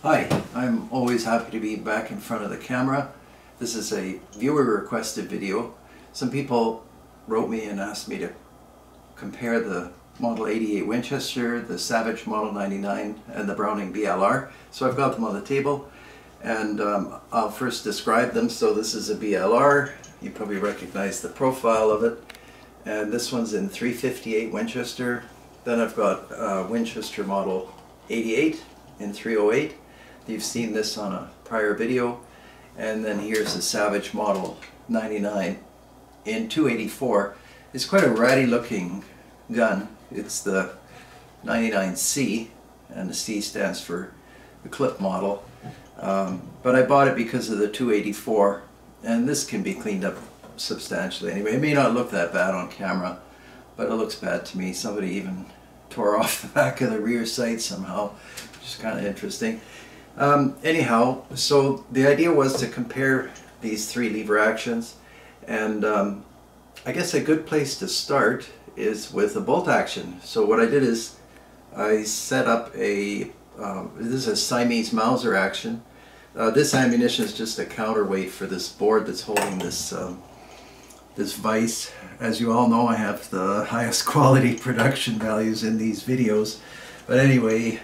Hi, I'm always happy to be back in front of the camera. This is a viewer requested video. Some people wrote me and asked me to compare the Model 88 Winchester, the Savage Model 99 and the Browning BLR. So I've got them on the table and I'll first describe them. So this is a BLR. You probably recognize the profile of it. And this one's in 358 Winchester. Then I've got Winchester Model 88 in 308. You've seen this on a prior video. And then here's the Savage Model 99 in 284. It's quite a ratty looking gun. It's the 99C, and the C stands for the clip model. But I bought it because of the 284, and this can be cleaned up substantially anyway. It may not look that bad on camera, but it looks bad to me. Somebody even tore off the back of the rear sight somehow, which is kind of interesting. Anyhow, so the idea was to compare these three lever actions, and I guess a good place to start is with a bolt action. So what I did is I set up a, this is a Siamese Mauser action. This ammunition is just a counterweight for this board that's holding this this vise. As you all know, I have the highest quality production values in these videos. But anyway,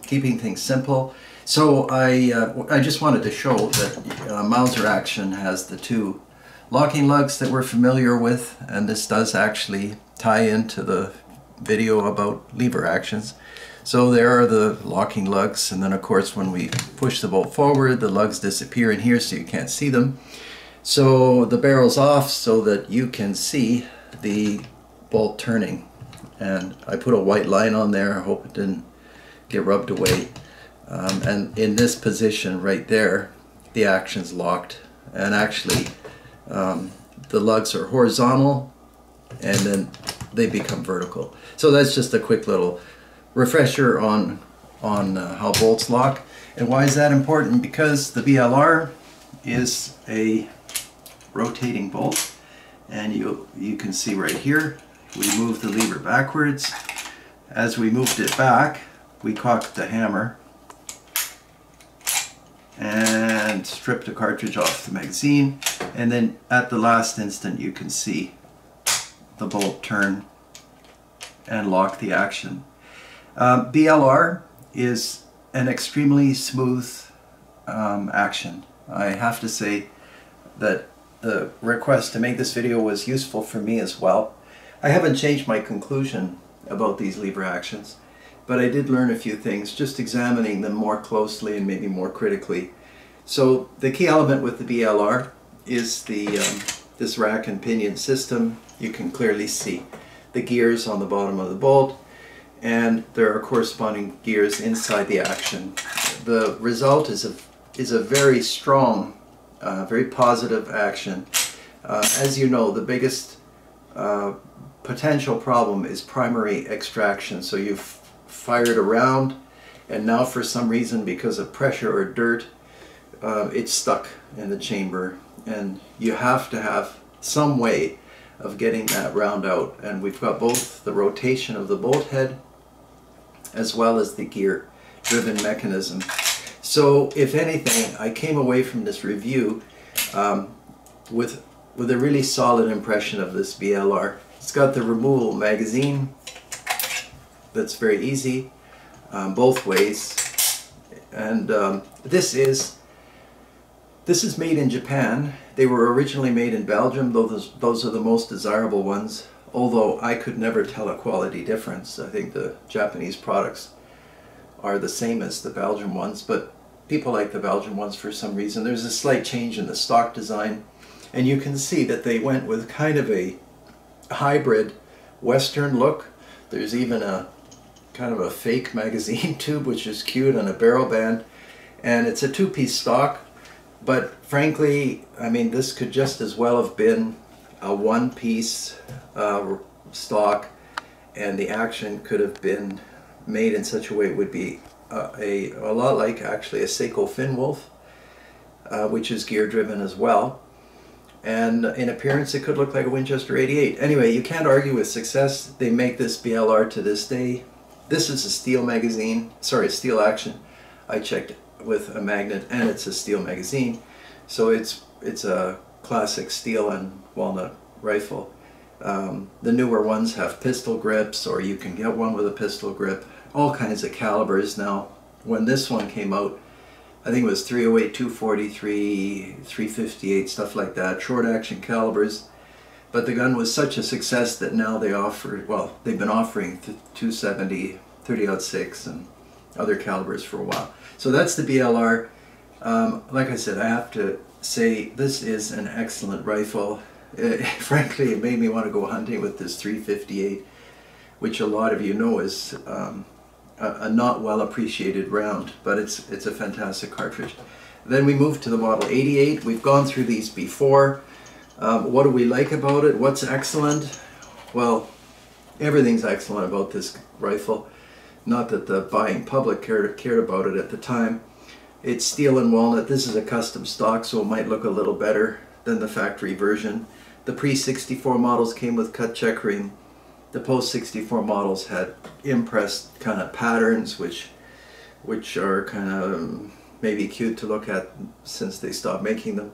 keeping things simple. So I just wanted to show that Mauser action has the two locking lugs that we're familiar with, and this does actually tie into the video about lever actions. So there are the locking lugs, and then of course when we push the bolt forward, the lugs disappear in here so you can't see them. So the barrel's off so that you can see the bolt turning. And I put a white line on there. I hope it didn't get rubbed away. And in this position right there, the action's locked. And actually, the lugs are horizontal, and then they become vertical. So that's just a quick little refresher on how bolts lock. And why is that important? Because the BLR is a rotating bolt, and you can see right here, we move the lever backwards. As we moved it back, we cocked the hammer and stripped the cartridge off the magazine, and then at the last instant you can see the bolt turn and lock the action. BLR is an extremely smooth action. I have to say that the request to make this video was useful for me as well. I haven't changed my conclusion about these lever actions, but I did learn a few things just examining them more closely and maybe more critically. So the key element with the BLR is this rack and pinion system. You can clearly see the gears on the bottom of the bolt, and there are corresponding gears inside the action. The result is a very strong, very positive action. As you know, the biggest potential problem is primary extraction. So you've fired around, and now for some reason, because of pressure or dirt, it's stuck in the chamber, and you have to have some way of getting that round out. And we've got both the rotation of the bolt head as well as the gear driven mechanism. So if anything, I came away from this review with a really solid impression of this BLR. It's got the removable magazine that's very easy both ways, and this is made in Japan. They were originally made in Belgium, though those are the most desirable ones, although I could never tell a quality difference. I think the Japanese products are the same as the Belgian ones, but people like the Belgian ones for some reason. There's a slight change in the stock design, and you can see that they went with kind of a hybrid Western look. There's even a kind of a fake magazine tube, which is cute, and a barrel band, and it's a two-piece stock. But frankly, I mean, this could just as well have been a one-piece stock, and the action could have been made in such a way it would be a lot like actually a Seiko Finwolf, which is gear driven as well. And in appearance it could look like a Winchester 88. Anyway, you can't argue with success. They make this BLR to this day. This is a steel magazine, sorry, steel action. I checked with a magnet, and it's a steel magazine. So it's a classic steel and walnut rifle. The newer ones have pistol grips, or you can get one with a pistol grip. All kinds of calibers now. When this one came out, I think it was 308, 243, 358, stuff like that, short action calibers. But the gun was such a success that now they offer, well, they've been offering 270, 30-06 and other calibers for a while. So that's the BLR. Like I said, I have to say this is an excellent rifle. Frankly, it made me want to go hunting with this 358, which a lot of you know is a not well appreciated round, but it's a fantastic cartridge. Then we move to the Model 88. We've gone through these before. What do we like about it? What's excellent? Well, everything's excellent about this rifle. Not that the buying public cared about it at the time. It's steel and walnut. This is a custom stock, so it might look a little better than the factory version. The pre-64 models came with cut checkering. The post-64 models had impressed kind of patterns, which are kind of maybe cute to look at since they stopped making them.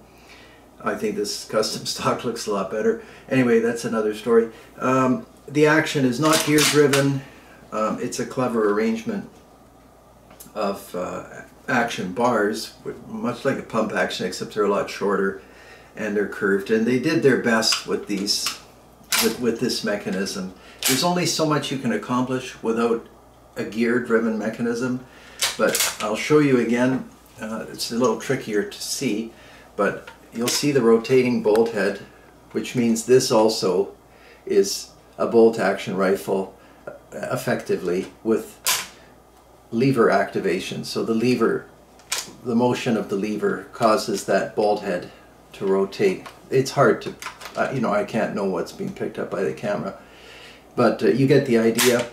I think this custom stock looks a lot better. Anyway, that's another story. The action is not gear driven. It's a clever arrangement of action bars, much like a pump action, except they're a lot shorter and they're curved. And they did their best with these, with this mechanism. There's only so much you can accomplish without a gear-driven mechanism, but I'll show you again. It's a little trickier to see, but you'll see the rotating bolt head, which means this also is a bolt action rifle effectively with lever activation. So the lever, the motion of the lever causes that bolt head to rotate. It's hard to, you know, I can't know what's being picked up by the camera, but you get the idea.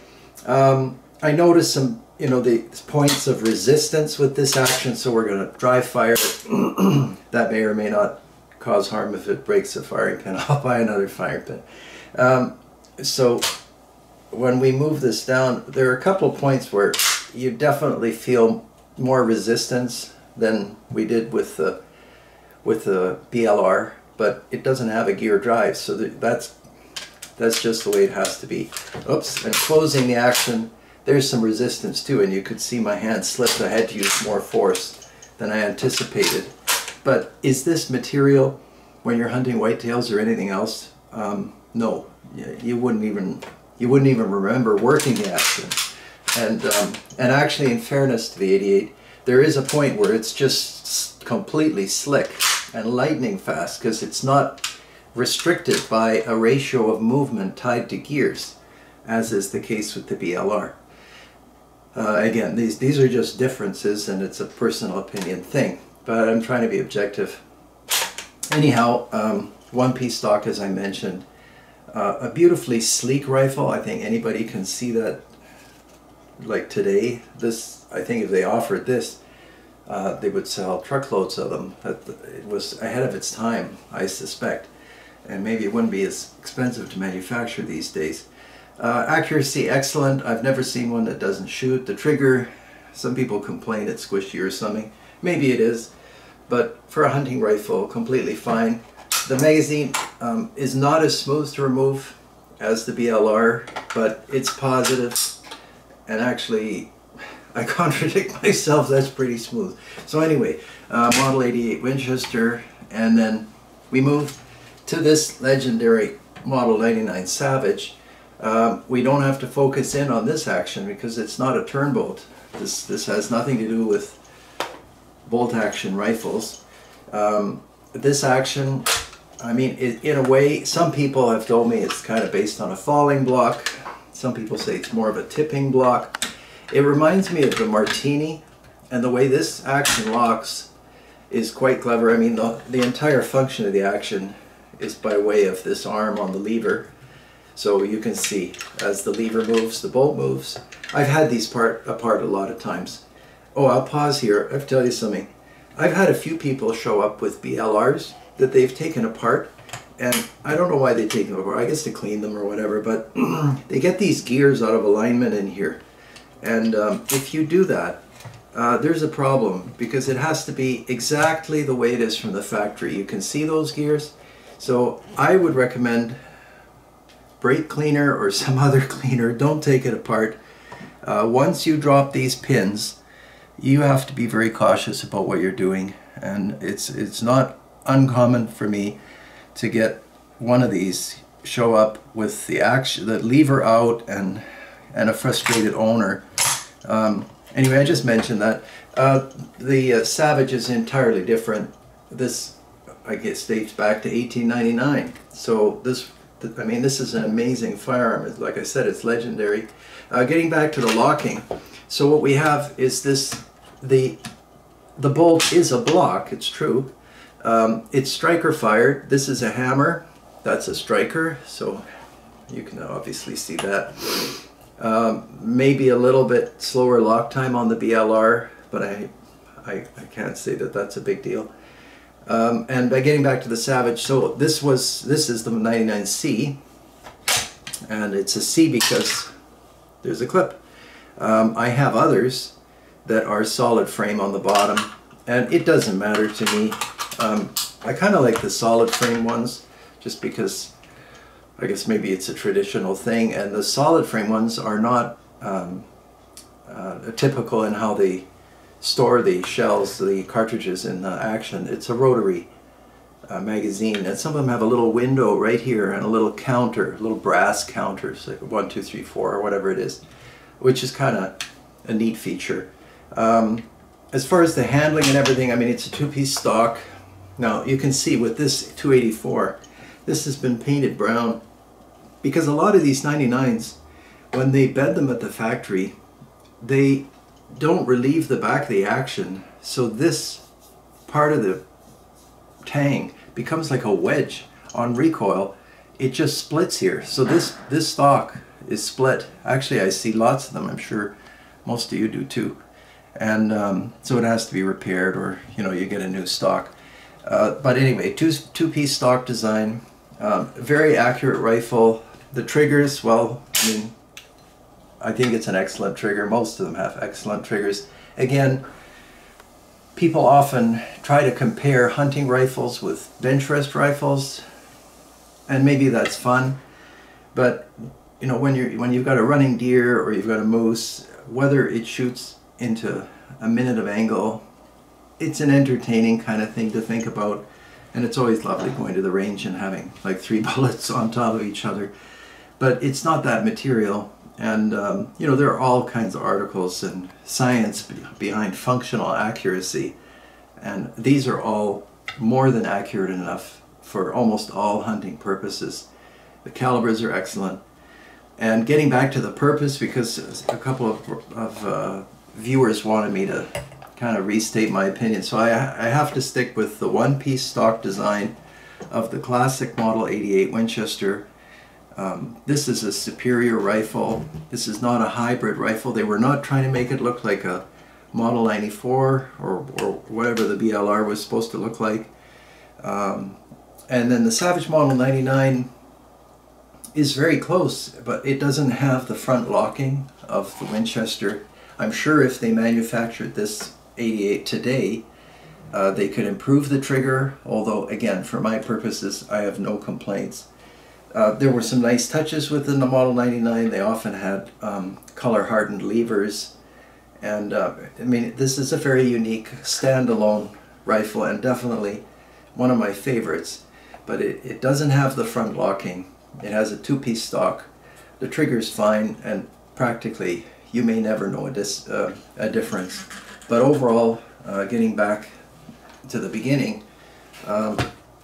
I noticed some, you know, the points of resistance with this action, so we're going to dry fire it. That may or may not cause harm if it breaks a firing pin. I'll buy another firing pin. So when we move this down, there are a couple of points where you definitely feel more resistance than we did with the BLR, but it doesn't have a gear drive, so that's just the way it has to be. Oops, and closing the action, there's some resistance too, and you could see my hand slipped. I had to use more force than I anticipated. But is this material when you're hunting whitetails or anything else? No, you wouldn't even remember working the action. And actually, in fairness to the 88, there is a point where it's just completely slick and lightning fast because it's not restricted by a ratio of movement tied to gears, as is the case with the BLR. Again, these are just differences, and it's a personal opinion thing, but I'm trying to be objective. Anyhow, one-piece stock, as I mentioned, a beautifully sleek rifle. I think anybody can see that. Like today, this, I think if they offered this, they would sell truckloads of them. It was ahead of its time, I suspect, and maybe it wouldn't be as expensive to manufacture these days. Accuracy excellent. I've never seen one that doesn't shoot. The trigger, some people complain it's squishy or something. Maybe it is, but for a hunting rifle, completely fine. The magazine is not as smooth to remove as the BLR, but it's positive. And actually, I contradict myself, that's pretty smooth. So anyway, Model 88 Winchester, and then we move to this legendary Model 99 Savage. We don't have to focus in on this action because it's not a turn bolt. This has nothing to do with bolt action rifles. This action, I mean, in a way, some people have told me it's kind of based on a falling block. Some people say it's more of a tipping block. It reminds me of the Martini, and the way this action locks is quite clever. I mean, the entire function of the action is by way of this arm on the lever. So you can see as the lever moves, the bolt moves. I've had these apart a lot of times. Oh, I'll pause here. I have to tell you something. I've had a few people show up with BLRs that they've taken apart. And I don't know why they take them apart. I guess to clean them or whatever, but they get these gears out of alignment in here. And if you do that, there's a problem because it has to be exactly the way it is from the factory. You can see those gears. So I would recommend brake cleaner or some other cleaner. Don't take it apart. Once you drop these pins, you have to be very cautious about what you're doing, and it's not uncommon for me to get one of these show up with the lever out and a frustrated owner. Anyway, I just mentioned that. The Savage is entirely different. This, I guess, dates back to 1899. So this, I mean, this is an amazing firearm. Like I said, it's legendary. Getting back to the locking, so what we have is this, the bolt is a block, it's true. It's striker fired. This is a hammer, that's a striker, so you can obviously see that. Maybe a little bit slower lock time on the BLR, but I can't say that that's a big deal. And by getting back to the Savage, so this is the 99C, and it's a C because there's a clip. I have others that are solid frame on the bottom, and it doesn't matter to me. I kind of like the solid frame ones just because I guess maybe it's a traditional thing, and the solid frame ones are not typical in how they store the shells, the cartridges in action. It's a rotary magazine, and some of them have a little window right here and a little counter, a little brass counter, so like 1, 2, 3, 4 or whatever it is, which is kind of a neat feature. As far as the handling and everything, I mean, it's a two-piece stock. Now you can see with this 284, this has been painted brown because a lot of these 99s, when they bed them at the factory, they don't relieve the back of the action, so this part of the tang becomes like a wedge on recoil. It just splits here, so this stock is split. Actually, I see lots of them. I'm sure most of you do too, and so it has to be repaired, or you get a new stock. But anyway, two-piece stock design, very accurate rifle. The triggers, well, I mean, I think it's an excellent trigger. Most of them have excellent triggers. Again, people often try to compare hunting rifles with bench rest rifles, and maybe that's fun, but when you've got a running deer or you've got a moose, whether it shoots into a minute of angle, it's an entertaining kind of thing to think about, and it's always lovely going to the range and having like 3 bullets on top of each other. But it's not that material, and there are all kinds of articles and science behind functional accuracy, and these are all more than accurate enough for almost all hunting purposes. The calibers are excellent. And getting back to the purpose, because a couple of viewers wanted me to kind of restate my opinion, so I have to stick with the one-piece stock design of the classic Model 88 Winchester. This is a superior rifle. This is not a hybrid rifle. They were not trying to make it look like a Model 94 or whatever the BLR was supposed to look like. And then the Savage Model 99 is very close, but it doesn't have the front locking of the Winchester. I'm sure if they manufactured this 88 today, they could improve the trigger, although again, for my purposes, I have no complaints. There were some nice touches within the Model 99. They often had color-hardened levers, and I mean, this is a very unique standalone rifle, and definitely one of my favorites. But it doesn't have the front locking. It has a two-piece stock. The trigger's fine, and practically you may never know a difference. But overall, getting back to the beginning,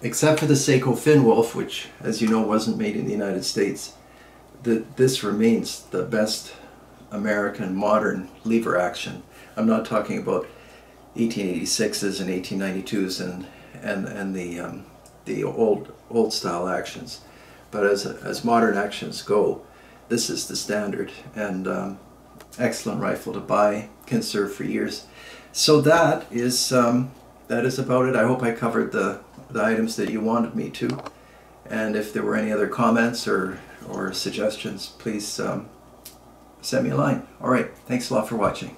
except for the Seiko Finwolf, which, as you know, wasn't made in the United States, this remains the best American modern lever action. I'm not talking about 1886s and 1892s and the old style actions, but as modern actions go, this is the standard, and excellent rifle to buy, can serve for years. So that is about it. I hope I covered the items that you wanted me to, and if there were any other comments or suggestions, please send me a line. Alright, thanks a lot for watching.